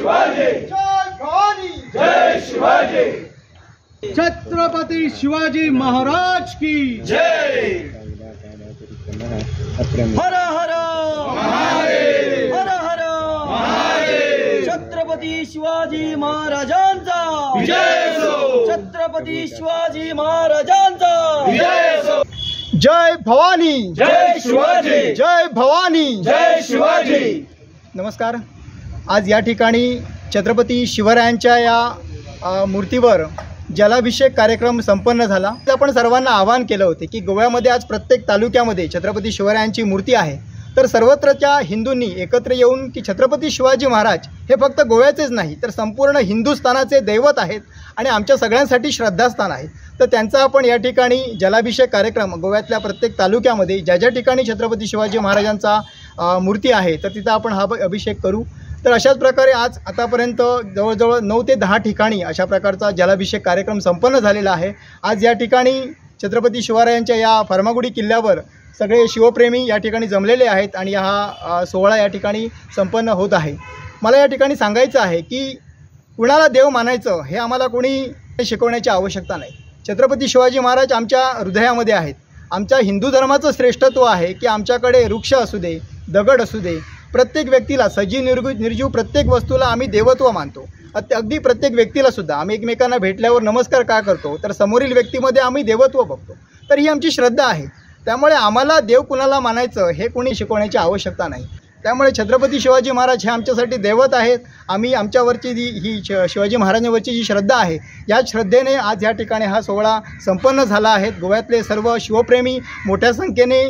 शिवाजी, जय भवानी, जय शिवाजी, छत्रपति शिवाजी महाराज की जय। हर हर महादेव, हर हर महादेव, छत्रपती शिवाजी महाराजांचा विजय असो, छत्रपती शिवाजी महाराजांचा विजय असो। जय भवानी, जय शिवाजी, जय भवानी, जय शिवाजी। नमस्कार। आज या ठिकाणी छत्रपती शिवरायांच्या या मूर्तीवर जलाभिषेक कार्यक्रम संपन्न झाला। आपण सर्वांना आवाहन केलं होते की गोव्यामध्ये आज प्रत्येक तालुक्यामध्ये छत्रपती शिवरायांची मूर्ती आहे, तर सर्वत्रच्या हिंदूंनी एकत्र येऊन की छत्रपती शिवाजी महाराज हे फक्त गोव्याचेच नाही तर संपूर्ण हिंदुस्थानाचे दैवत आहेत आणि आमच्या सगळ्यांसाठी श्रद्धास्थान आहे। तर त्यांचा आपण या ठिकाणी जलाभिषेक कार्यक्रम गोव्यातल्या प्रत्येक तालुक्यामध्ये ज्या ज्या ठिकाणी छत्रपती शिवाजी महाराजांचा मूर्ती आहे तर तिथं आपण हा अभिषेक करू। तर अशाच प्रकारे आज आतापर्यंत जवळजवळ 9 ते 10 ठिकाणी अशा प्रकारचा जलाभिषेक कार्यक्रम संपन्न झालेला आहे। आज या ठिकाणी छत्रपती शिवरायांच्या या फर्मागुडी किल्ल्यावर सगळे शिवप्रेमी या ठिकाणी जमलेले आहेत आणि हा सोहळा या ठिकाणी संपन्न होत आहे। मला या ठिकाणी सांगायचं आहे की कुणाला देव मानायचं हे आम्हाला कोणी शिकवण्याची आवश्यकता नाही। छत्रपती शिवाजी महाराज आमच्या हृदयामध्ये आहेत। आमच्या हिंदू धर्माचं श्रेष्ठत्व आहे की आमच्याकडे वृक्ष असू दे, दगड असू दे, प्रत्येक व्यक्तीला सजीव निर्जीव प्रत्येक वस्तूला आम्ही देवत्व मानतो। अगदी प्रत्येक व्यक्तीला सुद्धा आम्ही एकमेकांना भेटल्यावर नमस्कार का करतो तर समोरील व्यक्तीमध्ये आम्ही देवत्व बघतो। तर ही आमची श्रद्धा आहे। त्यामुळे आम्हाला देव कुणाला मानायचं हे कोणी शिकवण्याची आवश्यकता नाही। त्यामुळे छत्रपती शिवाजी महाराज हे आमच्यासाठी दैवत आहेत। आम्ही आमच्यावरची ही शिवाजी महाराजांवरची जी श्रद्धा आहे या श्रद्धेने आज या ठिकाणी हा सोहळा संपन्न झाला आहे। गोव्यातले सर्व शिवप्रेमी मोठ्या संख्येने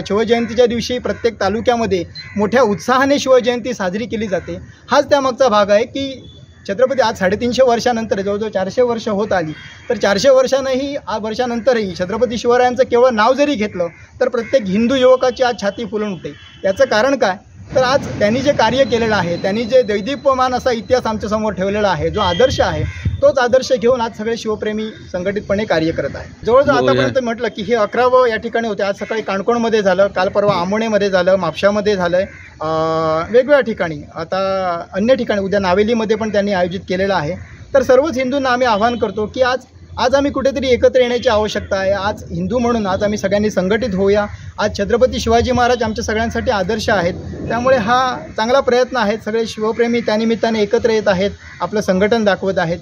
शिवजयंतीच्या दिवशी प्रत्येक तालुक्यामध्ये मोठ्या उत्साहाने शिवजयंती साजरी केली जाते। हाच त्यामागचा भाग आहे की छत्रपती आज 350 वर्षानंतर जवळजवळ 400 वर्ष होत आली, तर 400 वर्षानंतरही छत्रपती शिवरायांचं केवळ नाव जरी घेतलं तर प्रत्येक हिंदू युवकाची आज छाती फुलून उठते। याचं कारण काय तर आज त्यांनी जे कार्य केलेलं आहे, त्यांनी जे दैदीप्यमान असा इतिहास आमच्यासमोर ठेवलेला आहे, जो आदर्श आहे तोच आदर्श घेऊन आज सगळे शिवप्रेमी संघटितपणे कार्य करत आहे। जवळजवळ आतापर्यंत म्हटलं की हे 11वं या ठिकाणी होते। आज सकाळी काणकोणमध्ये झालं, काल परवा आमोणेमध्ये झालं, म्हापशामध्ये झालं, वेगवेगळ्या ठिकाणी, आता अन्य ठिकाणी उद्या नावेलीमध्ये पण त्यांनी आयोजित केलेलं आहे। तर सर्वच हिंदूंना आम्ही आवाहन करतो की आज आम्ही कुठेतरी एकत्र येण्याची आवश्यकता आहे। आज हिंदू म्हणून आज आम्ही सगळ्यांनी संघटित होऊया। आज छत्रपती शिवाजी महाराज आमच्या सगळ्यांसाठी आदर्श आहेत। त्यामुळे हा चांगला प्रयत्न आहे। सगळे शिवप्रेमी त्यानिमित्ताने एकत्र येत आहेत, आपलं संघटन दाखवत आहेत।